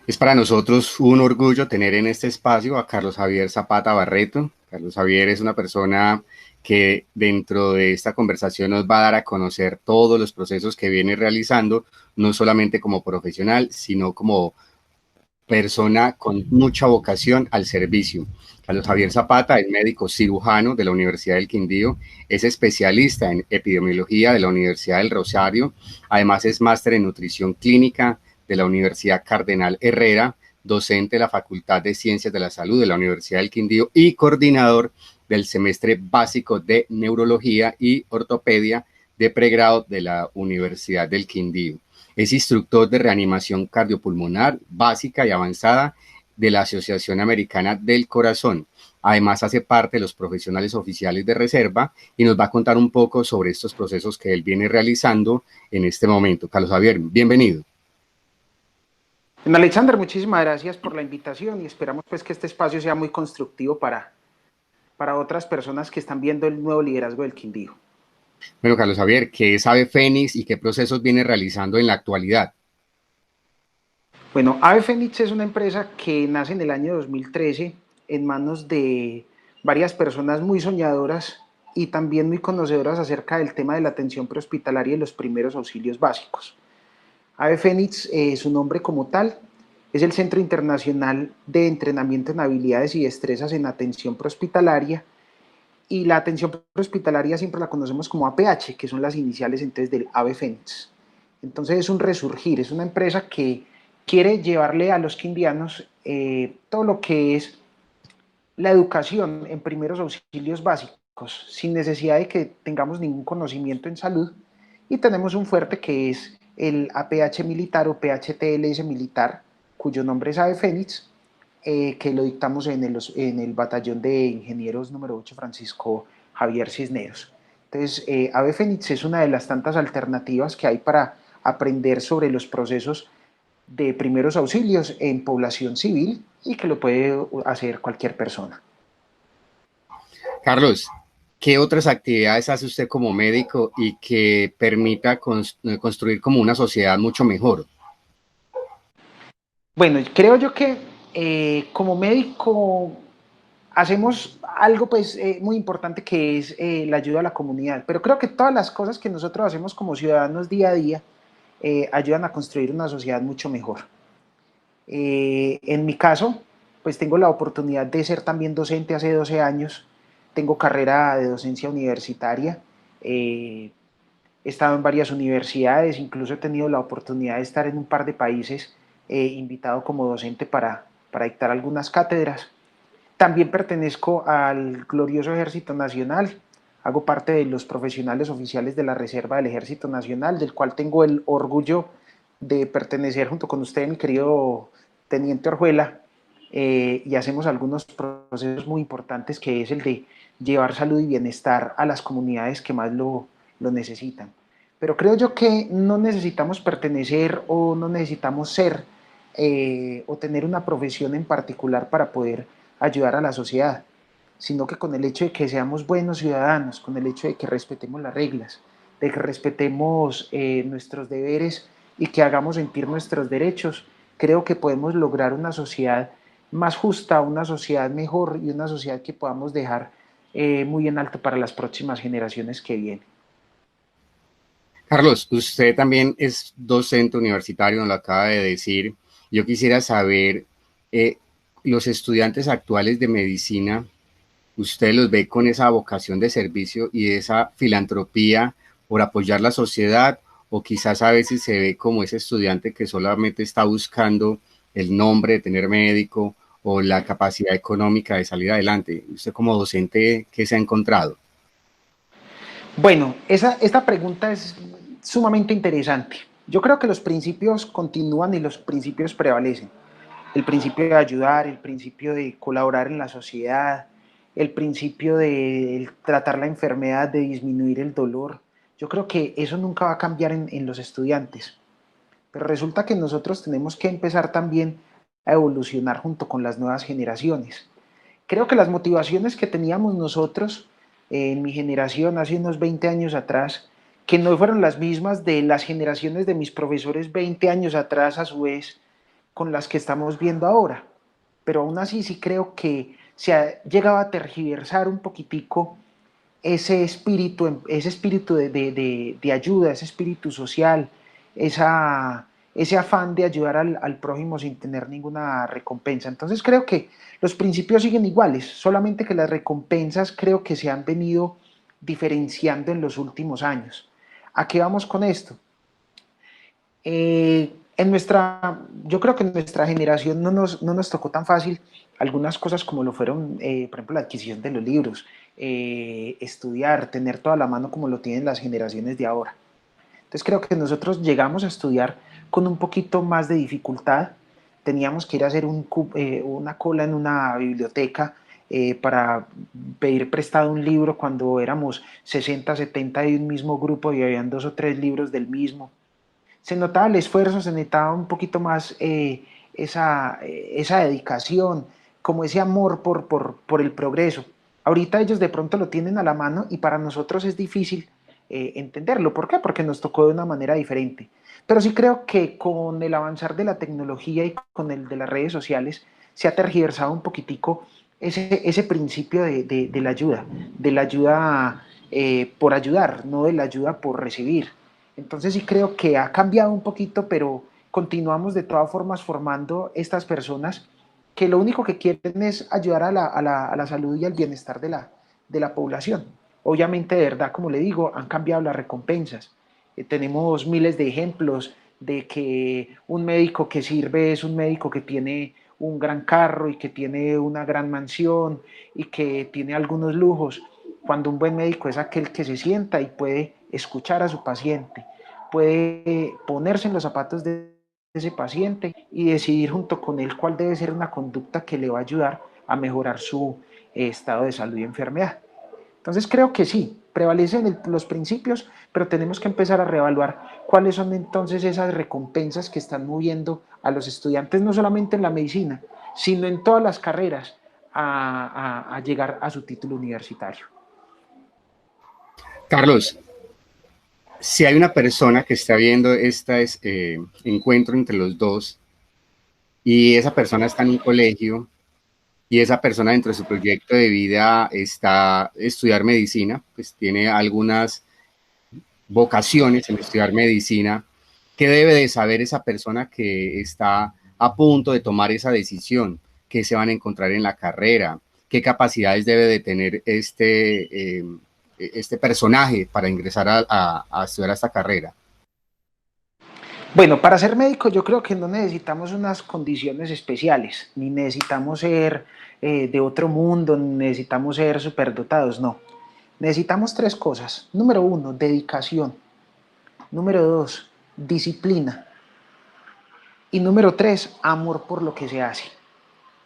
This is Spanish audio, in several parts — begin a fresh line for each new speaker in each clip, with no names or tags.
Es para nosotros un orgullo tener en este espacio a Carlos Javier Zapata Barreto. Carlos Javier es una persona que dentro de esta conversación nos va a dar a conocer todos los procesos que viene realizando, no solamente como profesional, sino como persona con mucha vocación al servicio. Carlos Javier Zapata es médico cirujano de la Universidad del Quindío, es especialista en epidemiología de la Universidad del Rosario, además es máster en nutrición clínica de la Universidad Cardenal Herrera, docente de la Facultad de Ciencias de la Salud de la Universidad del Quindío y coordinador del semestre básico de neurología y ortopedia de pregrado de la Universidad del Quindío. Es instructor de reanimación cardiopulmonar básica y avanzada de la Asociación Americana del Corazón. Además, hace parte de los profesionales oficiales de reserva y nos va a contar un poco sobre estos procesos que él viene realizando en este momento. Carlos Javier, bienvenido.
Alexander, muchísimas gracias por la invitación y esperamos pues que este espacio sea muy constructivo para otras personas que están viendo el nuevo liderazgo del Quindío.
Bueno, Carlos Javier, ¿qué es Ave Fénix y qué procesos viene realizando en la actualidad?
Bueno, Ave Fénix es una empresa que nace en el año 2013 en manos de varias personas muy soñadoras y también muy conocedoras acerca del tema de la atención prehospitalaria y los primeros auxilios básicos. Ave Fénix, su nombre como tal, es el Centro Internacional de Entrenamiento en Habilidades y Destrezas en Atención Prehospitalaria, y la atención prehospitalaria siempre la conocemos como APH, que son las iniciales entonces del Ave Fénix. Entonces es un resurgir, es una empresa que quiere llevarle a los quindianos todo lo que es la educación en primeros auxilios básicos, sin necesidad de que tengamos ningún conocimiento en salud. Y tenemos un fuerte que es el APH militar o PHTLS militar, cuyo nombre es Ave Fénix, que lo dictamos en el batallón de ingenieros número 8 Francisco Javier Cisneros. Entonces, Ave Fénix es una de las tantas alternativas que hay para aprender sobre los procesos de primeros auxilios en población civil y que lo puede hacer cualquier persona.
Carlos, ¿qué otras actividades hace usted como médico y que permita construir como una sociedad mucho mejor?
Bueno, creo yo que como médico hacemos algo pues muy importante que es la ayuda a la comunidad, pero creo que todas las cosas que nosotros hacemos como ciudadanos día a día ayudan a construir una sociedad mucho mejor. En mi caso, pues tengo la oportunidad de ser también docente hace 12 años, tengo carrera de docencia universitaria, he estado en varias universidades, incluso he tenido la oportunidad de estar en un par de países invitado como docente para dictar algunas cátedras. También pertenezco al glorioso Ejército Nacional, hago parte de los profesionales oficiales de la Reserva del Ejército Nacional, del cual tengo el orgullo de pertenecer junto con usted, mi querido Teniente Orjuela, y hacemos algunos procesos muy importantes que es el de llevar salud y bienestar a las comunidades que más lo necesitan. Pero creo yo que no necesitamos pertenecer o no necesitamos ser o tener una profesión en particular para poder ayudar a la sociedad, sino que con el hecho de que seamos buenos ciudadanos, con el hecho de que respetemos las reglas, de que respetemos nuestros deberes y que hagamos sentir nuestros derechos, creo que podemos lograr una sociedad más justa, una sociedad mejor y una sociedad que podamos dejar muy en alto para las próximas generaciones que vienen.
Carlos, usted también es docente universitario, nos lo acaba de decir. Yo quisiera saber, eh, los estudiantes actuales de medicina, ¿usted los ve con esa vocación de servicio y esa filantropía por apoyar la sociedad? O quizás a veces se ve como ese estudiante que solamente está buscando el nombre de tener médico o la capacidad económica de salir adelante. ¿Usted como docente qué se ha encontrado?
Bueno, esta pregunta es sumamente interesante. Yo creo que los principios continúan y los principios prevalecen. El principio de ayudar, el principio de colaborar en la sociedad, el principio de tratar la enfermedad, de disminuir el dolor. Yo creo que eso nunca va a cambiar en los estudiantes. Pero resulta que nosotros tenemos que empezar también a evolucionar junto con las nuevas generaciones. Creo que las motivaciones que teníamos nosotros en mi generación hace unos 20 años atrás, que no fueron las mismas de las generaciones de mis profesores 20 años atrás a su vez, con las que estamos viendo ahora. Pero aún así sí creo que se ha llegado a tergiversar un poquitico ese espíritu de ayuda, ese espíritu social, ese afán de ayudar al prójimo sin tener ninguna recompensa. Entonces creo que los principios siguen iguales, solamente que las recompensas creo que se han venido diferenciando en los últimos años. ¿A qué vamos con esto? Yo creo que en nuestra generación no nos tocó tan fácil algunas cosas como lo fueron, por ejemplo, la adquisición de los libros, estudiar, tener toda la mano como lo tienen las generaciones de ahora. Entonces creo que nosotros llegamos a estudiar con un poquito más de dificultad. Teníamos que ir a hacer una cola en una biblioteca para pedir prestado un libro cuando éramos 60, 70 de un mismo grupo y habían 2 o 3 libros del mismo. Se notaba el esfuerzo, se notaba un poquito más esa dedicación, como ese amor por el progreso. Ahorita ellos de pronto lo tienen a la mano y para nosotros es difícil entenderlo. ¿Por qué? Porque nos tocó de una manera diferente. Pero sí creo que con el avanzar de la tecnología y con el de las redes sociales se ha tergiversado un poquitico ese principio de la ayuda por ayudar, no de la ayuda por recibir. Entonces sí creo que ha cambiado un poquito, pero continuamos de todas formas formando estas personas que lo único que quieren es ayudar a la salud y al bienestar de la población. Obviamente, de verdad, como le digo, han cambiado las recompensas. Tenemos miles de ejemplos de que un médico que sirve es un médico que tiene un gran carro y que tiene una gran mansión y que tiene algunos lujos, cuando un buen médico es aquel que se sienta y puede escuchar a su paciente, puede ponerse en los zapatos de ese paciente y decidir junto con él cuál debe ser una conducta que le va a ayudar a mejorar su estado de salud y enfermedad. Entonces creo que sí, prevalecen los principios, pero tenemos que empezar a reevaluar cuáles son entonces esas recompensas que están moviendo a los estudiantes, no solamente en la medicina, sino en todas las carreras, a llegar a su título universitario.
Carlos, si hay una persona que está viendo este encuentro entre los dos y esa persona está en un colegio y esa persona dentro de su proyecto de vida está estudiar medicina, pues tiene algunas vocaciones en estudiar medicina, ¿qué debe de saber esa persona que está a punto de tomar esa decisión? ¿Qué se van a encontrar en la carrera? ¿Qué capacidades debe de tener este personaje para ingresar a estudiar esta carrera?
Bueno, para ser médico yo creo que no necesitamos unas condiciones especiales, ni necesitamos ser de otro mundo, ni necesitamos ser superdotados, no. Necesitamos 3 cosas. Número 1, dedicación. Número 2, disciplina. Y número 3, amor por lo que se hace.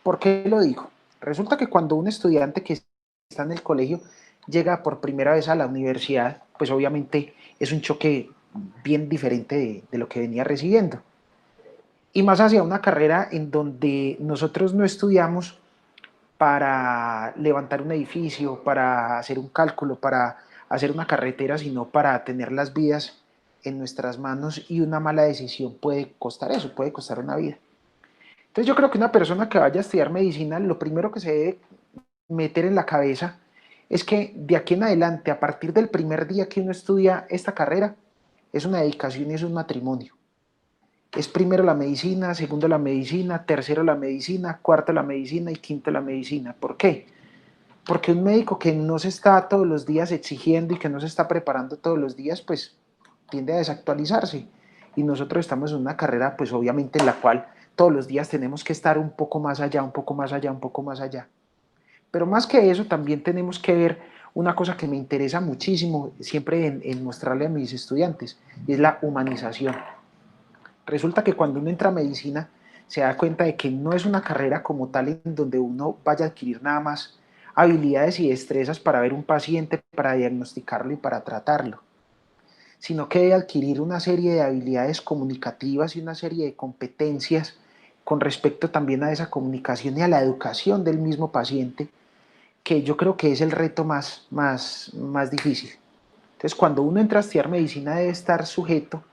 ¿Por qué lo digo? Resulta que cuando un estudiante que está en el colegio llega por primera vez a la universidad, pues obviamente es un choque bien diferente de lo que venía recibiendo. Y más hacia una carrera en donde nosotros no estudiamos para levantar un edificio, para hacer un cálculo, para hacer una carretera, sino para tener las vidas en nuestras manos y una mala decisión puede costar eso, puede costar una vida. Entonces yo creo que una persona que vaya a estudiar medicina, lo primero que se debe meter en la cabeza es que de aquí en adelante, a partir del primer día que uno estudia esta carrera, es una dedicación y es un matrimonio. Es primero la medicina, segundo la medicina, tercero la medicina, cuarto la medicina y quinto la medicina. ¿Por qué? Porque un médico que no se está todos los días exigiendo y que no se está preparando todos los días, pues tiende a desactualizarse. Y nosotros estamos en una carrera, pues obviamente en la cual todos los días tenemos que estar un poco más allá, un poco más allá, un poco más allá. Pero más que eso, también tenemos que ver una cosa que me interesa muchísimo siempre en mostrarle a mis estudiantes, y es la humanización. Resulta que cuando uno entra a medicina, se da cuenta de que no es una carrera como tal en donde uno vaya a adquirir nada más habilidades y destrezas para ver un paciente, para diagnosticarlo y para tratarlo, sino que debe adquirir una serie de habilidades comunicativas y una serie de competencias con respecto también a esa comunicación y a la educación del mismo paciente, que yo creo que es el reto más difícil. Entonces, cuando uno entra a estudiar medicina debe estar sujeto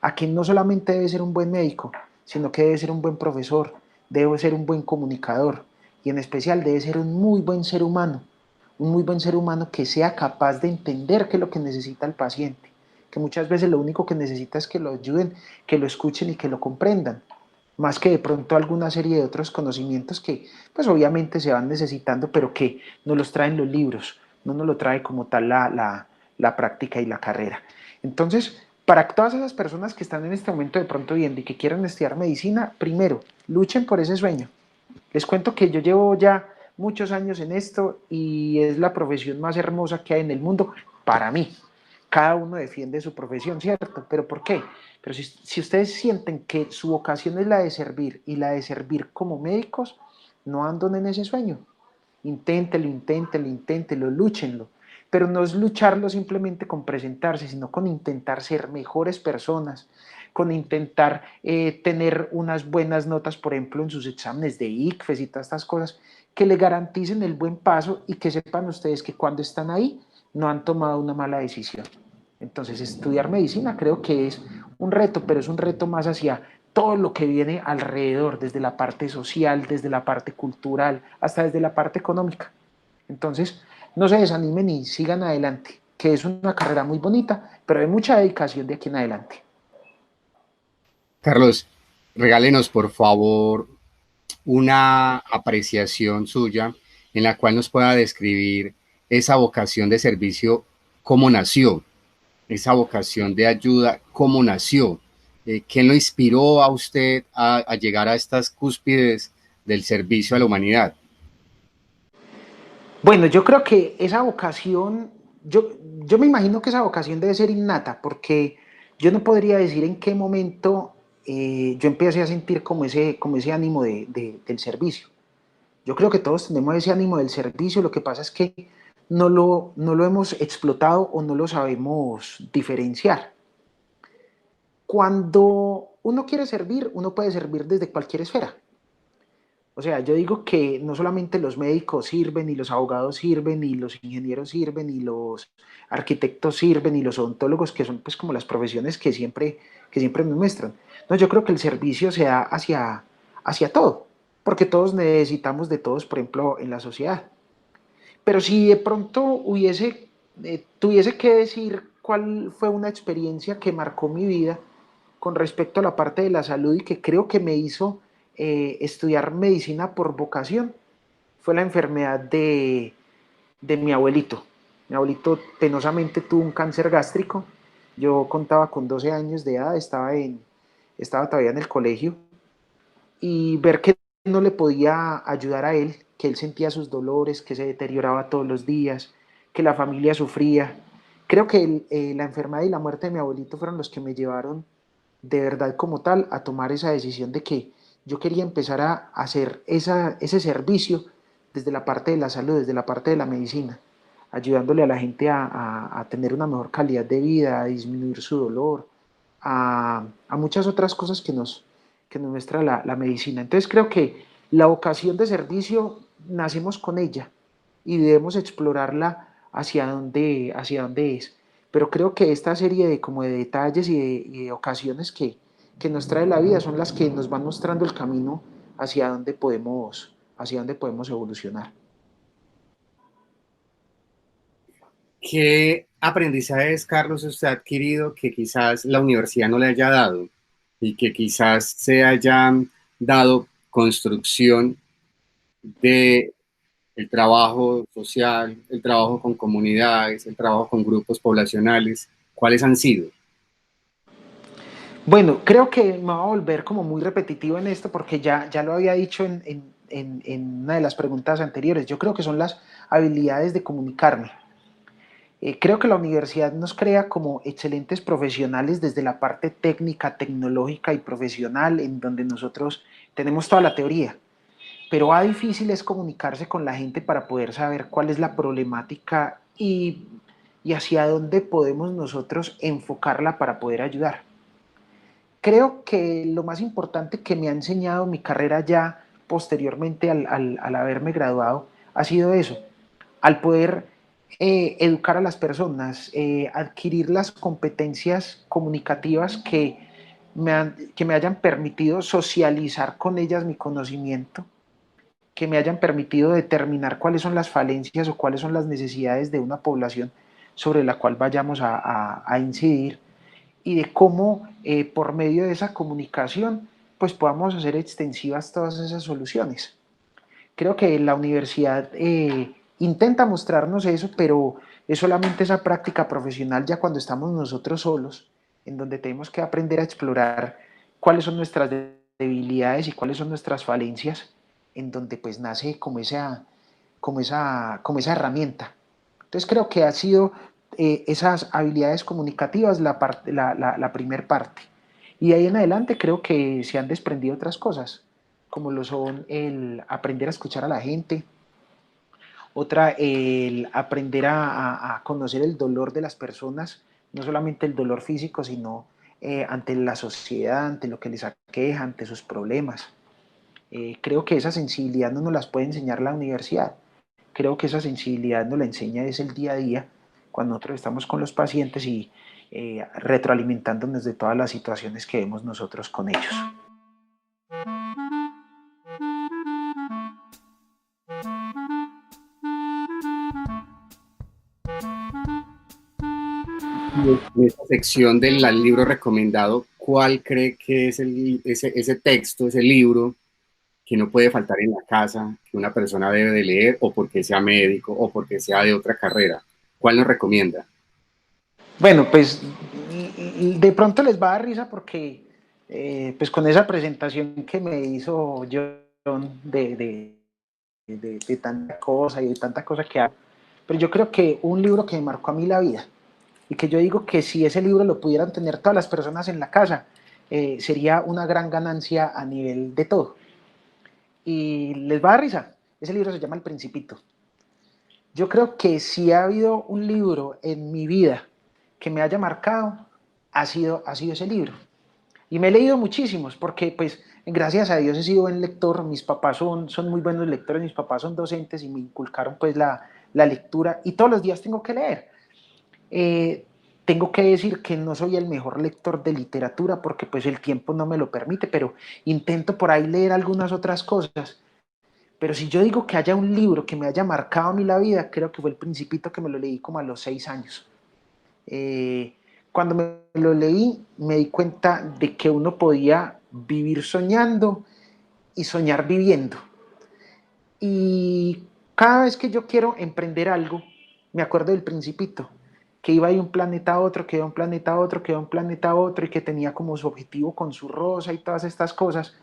a que no solamente debe ser un buen médico, sino que debe ser un buen profesor, debe ser un buen comunicador y en especial debe ser un muy buen ser humano que sea capaz de entender qué es lo que necesita el paciente, que muchas veces lo único que necesita es que lo ayuden, que lo escuchen y que lo comprendan, más que de pronto alguna serie de otros conocimientos que pues obviamente se van necesitando, pero que no los traen los libros, no nos lo trae como tal la práctica y la carrera. Entonces, para todas esas personas que están en este momento de pronto viendo y que quieran estudiar medicina, primero, luchen por ese sueño. Les cuento que yo llevo ya muchos años en esto y es la profesión más hermosa que hay en el mundo para mí. Cada uno defiende su profesión, ¿cierto? ¿Pero por qué? Pero si ustedes sienten que su vocación es la de servir y la de servir como médicos, no abandonen ese sueño. Inténtelo, inténtelo, inténtelo, lúchenlo. Pero no es lucharlo simplemente con presentarse, sino con intentar ser mejores personas, con intentar tener unas buenas notas, por ejemplo, en sus exámenes de ICFES y todas estas cosas, que le garanticen el buen paso y que sepan ustedes que cuando están ahí no han tomado una mala decisión. Entonces, estudiar medicina creo que es un reto, pero es un reto más hacia todo lo que viene alrededor, desde la parte social, desde la parte cultural, hasta desde la parte económica. Entonces, no se desanimen y sigan adelante, que es una carrera muy bonita, pero hay mucha dedicación de aquí en adelante.
Carlos, regálenos por favor una apreciación suya en la cual nos pueda describir esa vocación de servicio, cómo nació, esa vocación de ayuda, cómo nació. ¿Quién lo inspiró a usted a llegar a estas cúspides del servicio a la humanidad?
Bueno, yo creo que esa vocación, yo me imagino que esa vocación debe ser innata, porque yo no podría decir en qué momento yo empecé a sentir como ese ánimo del servicio. Yo creo que todos tenemos ese ánimo del servicio, lo que pasa es que no lo hemos explotado o no lo sabemos diferenciar. Cuando uno quiere servir, uno puede servir desde cualquier esfera. O sea, yo digo que no solamente los médicos sirven, ni los abogados sirven, ni los ingenieros sirven, ni los arquitectos sirven, ni los odontólogos, que son pues como las profesiones que siempre me muestran. No, yo creo que el servicio se da hacia todo, porque todos necesitamos de todos, por ejemplo, en la sociedad. Pero si de pronto tuviese que decir cuál fue una experiencia que marcó mi vida con respecto a la parte de la salud y que creo que me hizo estudiar medicina por vocación, fue la enfermedad de mi abuelito. Mi abuelito penosamente tuvo un cáncer gástrico. Yo contaba con 12 años de edad, estaba todavía en el colegio y ver que no le podía ayudar a él, que él sentía sus dolores, que se deterioraba todos los días, que la familia sufría. Creo que la enfermedad y la muerte de mi abuelito fueron los que me llevaron de verdad como tal a tomar esa decisión de que yo quería empezar a hacer ese servicio desde la parte de la salud, desde la parte de la medicina, ayudándole a la gente a tener una mejor calidad de vida, a disminuir su dolor, a muchas otras cosas que nos muestra la medicina. Entonces creo que la vocación de servicio nacemos con ella y debemos explorarla hacia dónde es. Pero creo que esta serie de, como de detalles y de ocasiones que nos trae la vida son las que nos van mostrando el camino hacia dónde podemos evolucionar.
¿Qué aprendizajes, Carlos, usted ha adquirido que quizás la universidad no le haya dado y que quizás se hayan dado construcción de el trabajo social, el trabajo con comunidades, el trabajo con grupos poblacionales? ¿Cuáles han sido?
Bueno, creo que me voy a volver como muy repetitivo en esto porque ya lo había dicho en una de las preguntas anteriores. Yo creo que son las habilidades de comunicarme. Creo que la universidad nos crea como excelentes profesionales desde la parte técnica, tecnológica y profesional, en donde nosotros tenemos toda la teoría, pero va difícil es comunicarse con la gente para poder saber cuál es la problemática y hacia dónde podemos nosotros enfocarla para poder ayudar. Creo que lo más importante que me ha enseñado mi carrera ya posteriormente al haberme graduado ha sido eso, al poder educar a las personas, adquirir las competencias comunicativas que que me hayan permitido socializar con ellas mi conocimiento, que me hayan permitido determinar cuáles son las falencias o cuáles son las necesidades de una población sobre la cual vayamos a incidir, y de cómo por medio de esa comunicación pues podamos hacer extensivas todas esas soluciones. Creo que la universidad intenta mostrarnos eso, pero es solamente esa práctica profesional ya cuando estamos nosotros solos, en donde tenemos que aprender a explorar cuáles son nuestras debilidades y cuáles son nuestras falencias, en donde pues nace como esa herramienta. Entonces creo que ha sido esas habilidades comunicativas la primer parte. Y de ahí en adelante creo que se han desprendido otras cosas, como lo son el aprender a escuchar a la gente, otra el aprender a conocer el dolor de las personas, no solamente el dolor físico, sino ante la sociedad, ante lo que les aqueja, ante sus problemas. Creo que esa sensibilidad no nos las puede enseñar la universidad. Creo que esa sensibilidad nos la enseña es el día a día, cuando nosotros estamos con los pacientes y retroalimentándonos de todas las situaciones que vemos nosotros con ellos.
En esta sección del libro recomendado, ¿cuál cree que es ese texto, ese libro que no puede faltar en la casa, que una persona debe de leer, o porque sea médico, o porque sea de otra carrera? ¿Cuál nos recomienda?
Bueno, pues de pronto les va a dar risa porque pues con esa presentación que me hizo John de tanta cosa y de tanta cosa que hago, pero yo creo que un libro que me marcó a mí la vida y que yo digo que si ese libro lo pudieran tener todas las personas en la casa, sería una gran ganancia a nivel de todo. Y les va a dar risa, ese libro se llama El Principito. Yo creo que si ha habido un libro en mi vida que me haya marcado, ha sido ese libro. Y me he leído muchísimos, porque pues gracias a Dios he sido buen lector, mis papás son muy buenos lectores, mis papás son docentes y me inculcaron pues la lectura y todos los días tengo que leer. Eh, Tengo que decir que no soy el mejor lector de literatura porque pues el tiempo no me lo permite, pero intento por ahí leer algunas otras cosas. Pero si yo digo que haya un libro que me haya marcado a mí la vida, creo que fue El Principito, que me lo leí como a los 6 años. Eh, Cuando me lo leí, me di cuenta de que uno podía vivir soñando y soñar viviendo. Y cada vez que yo quiero emprender algo, me acuerdo del Principito, que iba de un planeta a otro, que iba de un planeta a otro, que iba de un planeta a otro, y que tenía como su objetivo con su rosa y todas estas cosas.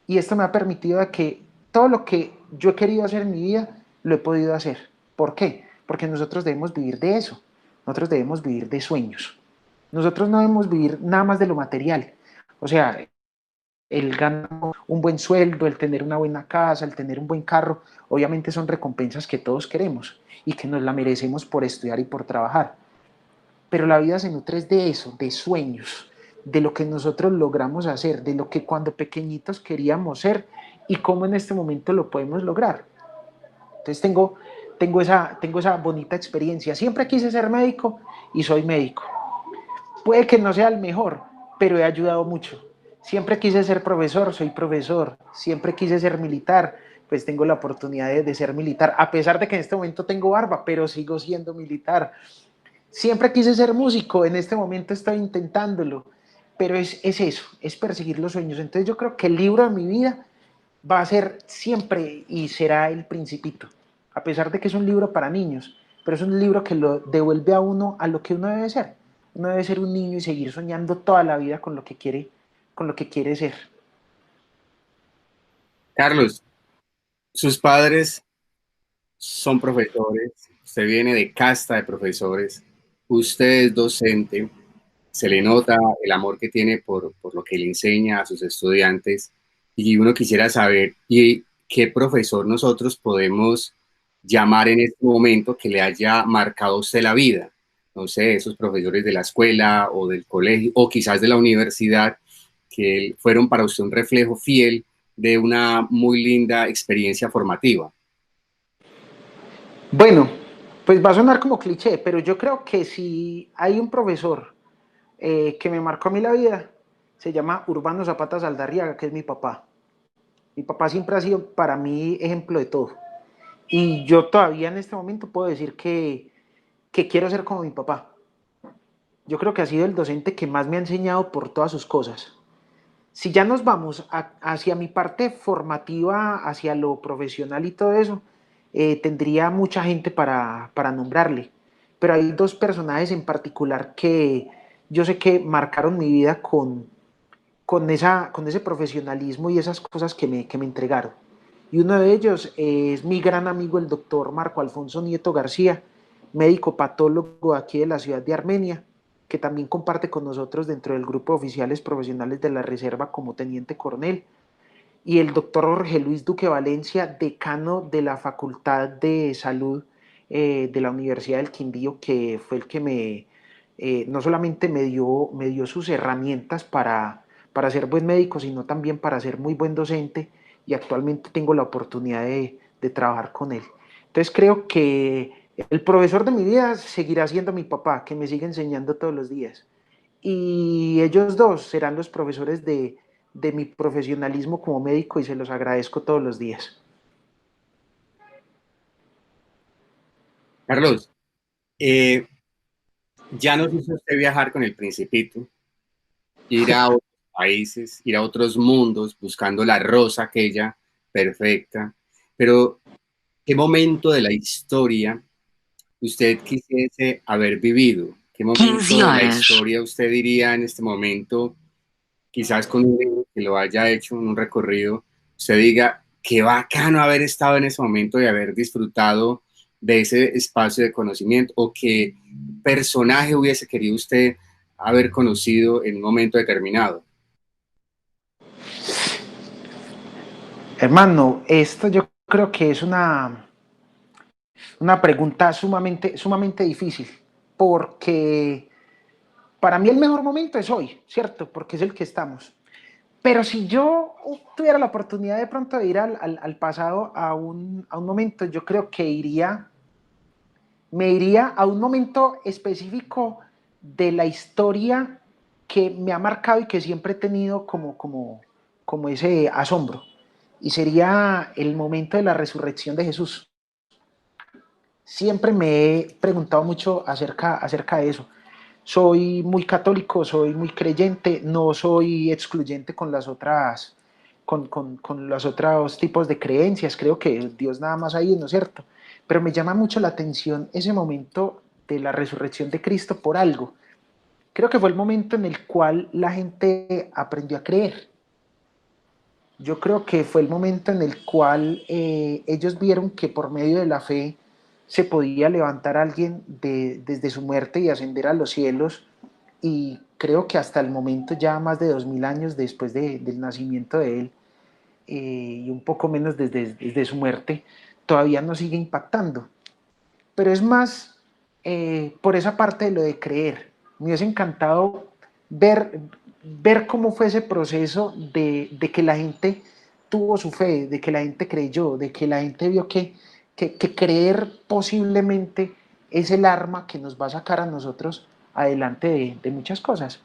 Y esto me ha permitido que todo lo que yo he querido hacer en mi vida, lo he podido hacer. ¿Por qué? Porque nosotros debemos vivir de eso. Nosotros debemos vivir de sueños. Nosotros no debemos vivir nada más de lo material. O sea, el ganar un buen sueldo, el tener una buena casa, el tener un buen carro, obviamente son recompensas que todos queremos y que nos la merecemos por estudiar y por trabajar. Pero la vida se nutre de eso, de sueños, de lo que nosotros logramos hacer, de lo que cuando pequeñitos queríamos ser y cómo en este momento lo podemos lograr. Entonces tengo esa bonita experiencia. Siempre quise ser médico y soy médico. Puede que no sea el mejor, pero he ayudado mucho. Siempre quise ser profesor, soy profesor. Siempre quise ser militar, pues tengo la oportunidad de ser militar, a pesar de que en este momento tengo barba, pero sigo siendo militar. Siempre quise ser músico, en este momento estoy intentándolo, pero es eso, es perseguir los sueños. Entonces yo creo que el libro de mi vida va a ser siempre y será El Principito, a pesar de que es un libro para niños, pero es un libro que lo devuelve a uno a lo que uno debe ser. Uno debe ser un niño y seguir soñando toda la vida con lo que quiere ser.
Carlos, sus padres son profesores, usted viene de casta de profesores, usted es docente, se le nota el amor que tiene por lo que le enseña a sus estudiantes, y uno quisiera saber y qué profesor nosotros podemos llamar en este momento que le haya marcado a usted la vida. No sé, esos profesores de la escuela o del colegio o quizás de la universidad que fueron para usted un reflejo fiel de una muy linda experiencia formativa.
Bueno, pues va a sonar como cliché, pero yo creo que si hay un profesor que me marcó a mí la vida, se llama Urbano Zapata Saldarriaga, que es mi papá. Mi papá siempre ha sido para mí ejemplo de todo. Y yo todavía en este momento puedo decir que quiero ser como mi papá. Yo creo que ha sido el docente que más me ha enseñado por todas sus cosas. Si ya nos vamos hacia mi parte formativa, hacia lo profesional y todo eso, tendría mucha gente para nombrarle. Pero hay dos personajes en particular que yo sé que marcaron mi vida con ese profesionalismo y esas cosas que me entregaron. Y uno de ellos es mi gran amigo, el doctor Marco Alfonso Nieto García, médico patólogo aquí de la ciudad de Armenia, que también comparte con nosotros dentro del grupo de oficiales profesionales de la Reserva como teniente coronel, y el doctor Jorge Luis Duque Valencia, decano de la Facultad de Salud de la Universidad del Quindío, que fue el que no solamente me dio sus herramientas para ser buen médico, sino también para ser muy buen docente, y actualmente tengo la oportunidad de trabajar con él. Entonces creo que el profesor de mi vida seguirá siendo mi papá, que me sigue enseñando todos los días. Y ellos dos serán los profesores de mi profesionalismo como médico, y se los agradezco todos los días.
Carlos, ya nos hizo usted viajar con el Principito, ir a otros países, ir a otros mundos, buscando la rosa aquella perfecta, pero ¿qué momento de la historia usted quisiese haber vivido? ¿Qué momento de la historia usted diría en este momento, quizás con un libro que lo haya hecho en un recorrido, usted diga, qué bacano haber estado en ese momento y haber disfrutado de ese espacio de conocimiento, o qué personaje hubiese querido usted haber conocido en un momento determinado?
Hermano, esto yo creo que es una pregunta sumamente difícil, porque para mí el mejor momento es hoy, ¿cierto? Porque es el que estamos. Pero si yo tuviera la oportunidad de pronto de ir al pasado a un momento, yo creo que me iría a un momento específico de la historia que me ha marcado y que siempre he tenido como ese asombro. Y sería el momento de la resurrección de Jesús. Siempre me he preguntado mucho acerca de eso. Soy muy católico, soy muy creyente, no soy excluyente con los otros tipos de creencias. Creo que Dios nada más hay uno, ¿cierto? Pero me llama mucho la atención ese momento de la resurrección de Cristo por algo. Creo que fue el momento en el cual la gente aprendió a creer. Yo creo que fue el momento en el cual ellos vieron que por medio de la fe se podía levantar a alguien desde su muerte y ascender a los cielos. Y creo que hasta el momento, ya más de 2000 años después del nacimiento de él, y un poco menos desde su muerte, todavía nos sigue impactando. Pero es más por esa parte de lo de creer. Me hubiese encantado ver cómo fue ese proceso de que la gente tuvo su fe, de que la gente creyó, de que la gente vio que creer posiblemente es el arma que nos va a sacar a nosotros adelante de muchas cosas.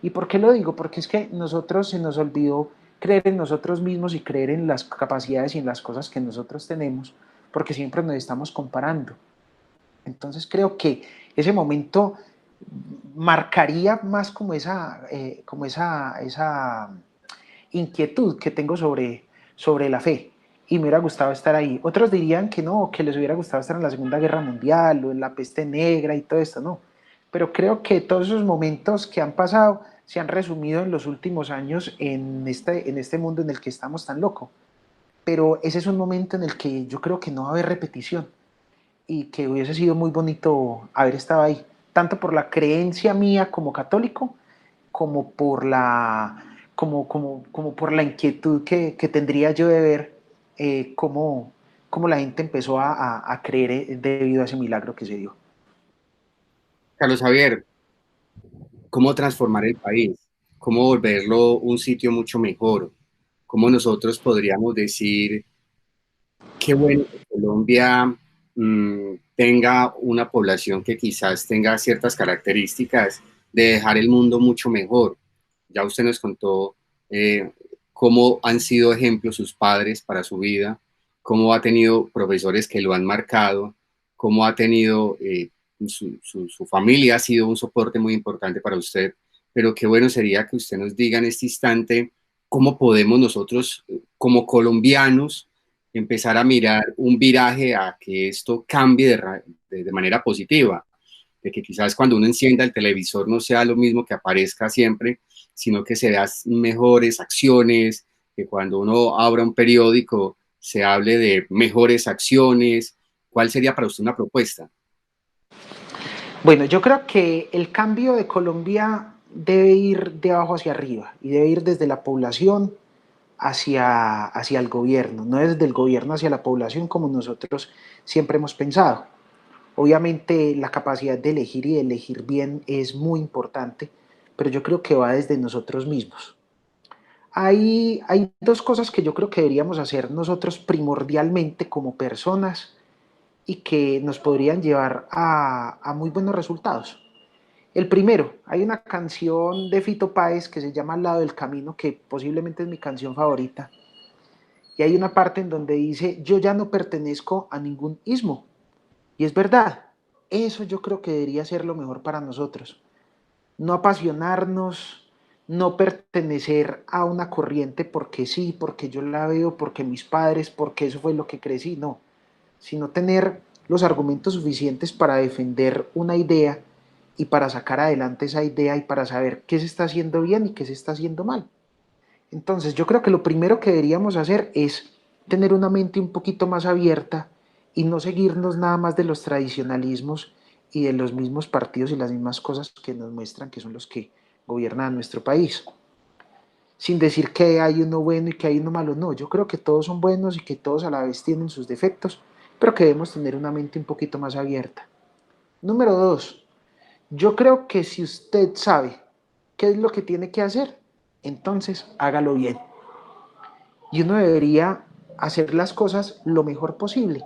¿Y por qué lo digo? Porque es que nosotros se nos olvidó creer en nosotros mismos y creer en las capacidades y en las cosas que nosotros tenemos, porque siempre nos estamos comparando. Entonces creo que ese momento marcaría más como esa inquietud que tengo sobre la fe, y me hubiera gustado estar ahí. Otros dirían que no, que les hubiera gustado estar en la Segunda Guerra Mundial o en la peste negra y todo esto, no. Pero creo que todos esos momentos que han pasado se han resumido en los últimos años en este mundo en el que estamos tan loco. Pero ese es un momento en el que yo creo que no va a haber repetición, y que hubiese sido muy bonito haber estado ahí, tanto por la creencia mía como católico, como por la inquietud que tendría yo de ver cómo la gente empezó a creer debido a ese milagro que se dio.
Carlos Javier, ¿cómo transformar el país? ¿Cómo volverlo un sitio mucho mejor? ¿Cómo nosotros podríamos decir, qué bueno que Colombia tenga una población que quizás tenga ciertas características de dejar el mundo mucho mejor? Ya usted nos contó cómo han sido ejemplos sus padres para su vida, cómo ha tenido profesores que lo han marcado, cómo ha tenido, su familia ha sido un soporte muy importante para usted, pero qué bueno sería que usted nos diga en este instante cómo podemos nosotros, como colombianos, empezar a mirar un viraje a que esto cambie de manera positiva, de que quizás cuando uno encienda el televisor no sea lo mismo que aparezca siempre, sino que se vean mejores acciones, que cuando uno abra un periódico se hable de mejores acciones. ¿Cuál sería para usted una propuesta?
Bueno, yo creo que el cambio de Colombia debe ir de abajo hacia arriba y debe ir desde la población hacia el gobierno, no desde el gobierno hacia la población como nosotros siempre hemos pensado. Obviamente la capacidad de elegir y de elegir bien es muy importante, pero yo creo que va desde nosotros mismos. Hay dos cosas que yo creo que deberíamos hacer nosotros primordialmente como personas y que nos podrían llevar a muy buenos resultados. El primero, hay una canción de Fito Páez que se llama Al lado del camino, que posiblemente es mi canción favorita. Y hay una parte en donde dice, yo ya no pertenezco a ningún ismo. Y es verdad, eso yo creo que debería ser lo mejor para nosotros. No apasionarnos, no pertenecer a una corriente porque sí, porque yo la veo, porque mis padres, porque eso fue lo que crecí, no, sino tener los argumentos suficientes para defender una idea y para sacar adelante esa idea y para saber qué se está haciendo bien y qué se está haciendo mal. Entonces, yo creo que lo primero que deberíamos hacer es tener una mente un poquito más abierta y no seguirnos nada más de los tradicionalismos y de los mismos partidos y las mismas cosas que nos muestran que son los que gobiernan nuestro país. Sin decir que hay uno bueno y que hay uno malo, no, yo creo que todos son buenos y que todos a la vez tienen sus defectos, pero que debemos tener una mente un poquito más abierta. Número dos, yo creo que si usted sabe qué es lo que tiene que hacer, entonces hágalo bien. Y uno debería hacer las cosas lo mejor posible.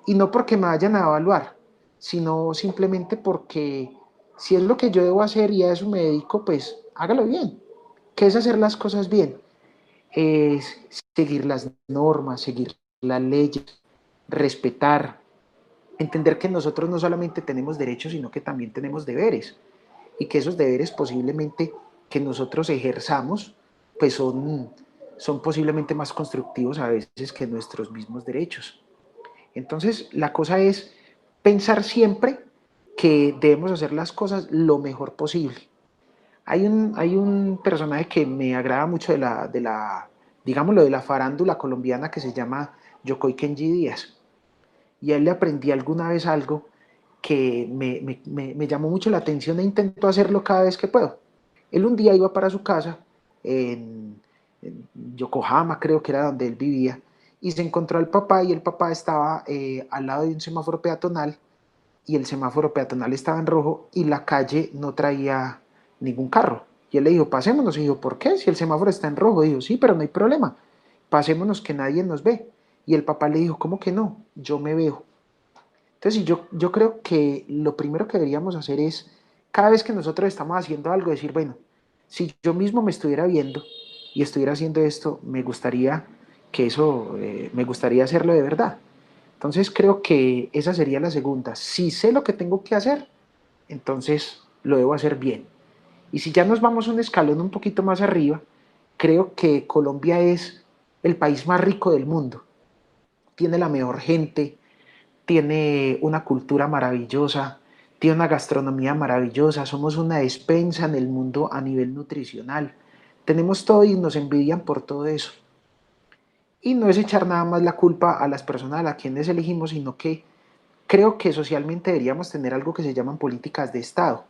Y no porque me vayan a evaluar, sino simplemente porque si es lo que yo debo hacer y a eso me dedico, pues hágalo bien. ¿Qué es hacer las cosas bien? Es seguir las normas, seguir las leyes, respetar, entender que nosotros no solamente tenemos derechos, sino que también tenemos deberes. Y que esos deberes posiblemente que nosotros ejerzamos, pues son posiblemente más constructivos a veces que nuestros mismos derechos. Entonces, la cosa es pensar siempre que debemos hacer las cosas lo mejor posible. Hay un personaje que me agrada mucho digámoslo, de la farándula colombiana que se llama Yocoy Kenji Díaz. Y a él le aprendí alguna vez algo que me llamó mucho la atención e intento hacerlo cada vez que puedo. Él un día iba para su casa en Yokohama, creo que era donde él vivía, y se encontró al papá y el papá estaba al lado de un semáforo peatonal y el semáforo peatonal estaba en rojo y la calle no traía ningún carro. Y él le dijo, pasémonos. Y dijo, ¿por qué? Si el semáforo está en rojo. Dijo, sí, pero no hay problema. Pasémonos que nadie nos ve. Y el papá le dijo, ¿cómo que no? Yo me veo. Entonces yo creo que lo primero que deberíamos hacer es, cada vez que nosotros estamos haciendo algo, decir, bueno, si yo mismo me estuviera viendo y estuviera haciendo esto, me gustaría que eso, me gustaría hacerlo de verdad. Entonces creo que esa sería la segunda. Si sé lo que tengo que hacer, entonces lo debo hacer bien. Y si ya nos vamos un escalón un poquito más arriba, creo que Colombia es el país más rico del mundo. Tiene la mejor gente, tiene una cultura maravillosa, tiene una gastronomía maravillosa, somos una despensa en el mundo a nivel nutricional. Tenemos todo y nos envidian por todo eso. Y no es echar nada más la culpa a las personas a las quienes elegimos, sino que creo que socialmente deberíamos tener algo que se llaman políticas de Estado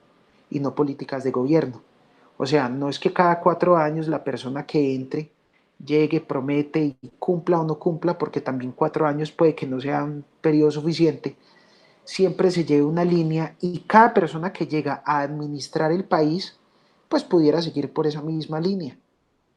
y no políticas de gobierno. O sea, no es que cada 4 años la persona que entre llegue, promete y cumpla o no cumpla, porque también 4 años puede que no sea un periodo suficiente. Siempre se lleve una línea y cada persona que llega a administrar el país, pues pudiera seguir por esa misma línea.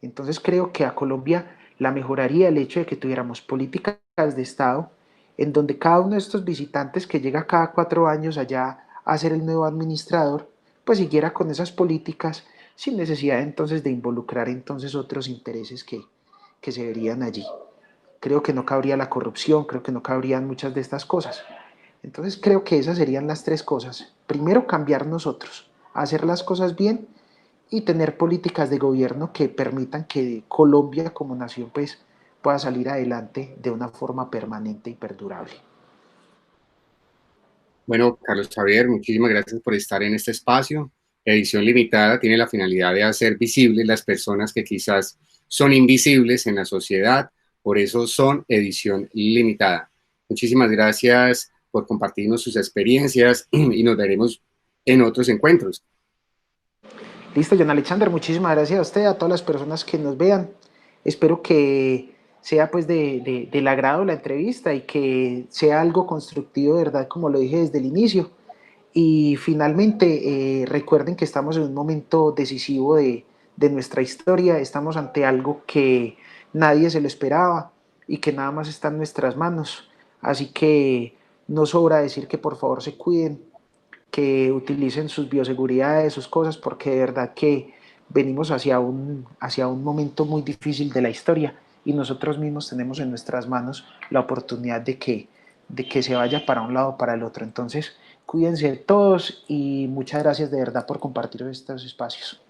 Entonces creo que a Colombia la mejoraría el hecho de que tuviéramos políticas de Estado en donde cada uno de estos visitantes que llega cada 4 años allá a ser el nuevo administrador, pues siguiera con esas políticas sin necesidad entonces de involucrar entonces otros intereses que se verían allí. Creo que no cabría la corrupción, creo que no cabrían muchas de estas cosas. Entonces creo que esas serían las tres cosas. Primero, cambiar nosotros, hacer las cosas bien y tener políticas de gobierno que permitan que Colombia como nación pues pueda salir adelante de una forma permanente y perdurable.
Bueno, Carlos Javier, muchísimas gracias por estar en este espacio. Edición Limitada tiene la finalidad de hacer visibles las personas que quizás son invisibles en la sociedad, por eso son Edición Limitada. Muchísimas gracias por compartirnos sus experiencias y nos veremos en otros encuentros.
Listo, John Alexander, muchísimas gracias a usted, a todas las personas que nos vean. Espero que sea pues del agrado la entrevista y que sea algo constructivo, de verdad, como lo dije desde el inicio. Y finalmente, recuerden que estamos en un momento decisivo de nuestra historia, estamos ante algo que nadie se lo esperaba y que nada más está en nuestras manos. Así que no sobra decir que por favor se cuiden, que utilicen sus bioseguridades, sus cosas, porque de verdad que venimos hacia un momento muy difícil de la historia y nosotros mismos tenemos en nuestras manos la oportunidad de que se vaya para un lado o para el otro. Entonces, cuídense todos y muchas gracias de verdad por compartir estos espacios.